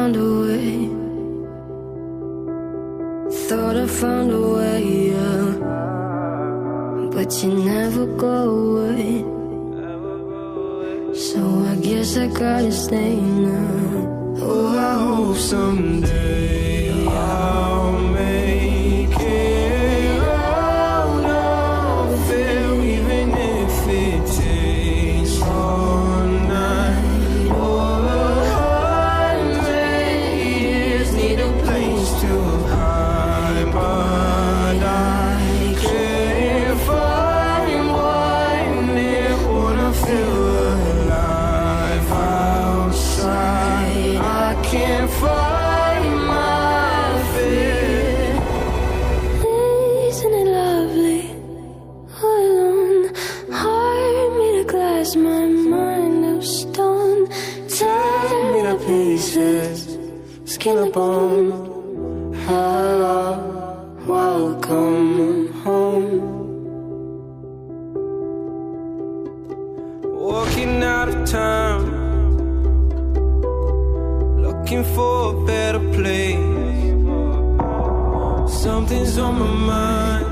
found a way. Thought I found a way, yeah. But you never go away. So I guess I gotta stay now. Oh, I hope someday I'll make it out of there, even if it takes all night or 100 years. Need a place to hide, but I can't find one near. Wanna feel alive outside. I can't find my fear. Isn't it lovely? All alone, heart made of glass, my mind of stone. Tear me to pieces, skin and bone. Hello, welcome home. Walking out of town, looking for a better place. Something's on my mind,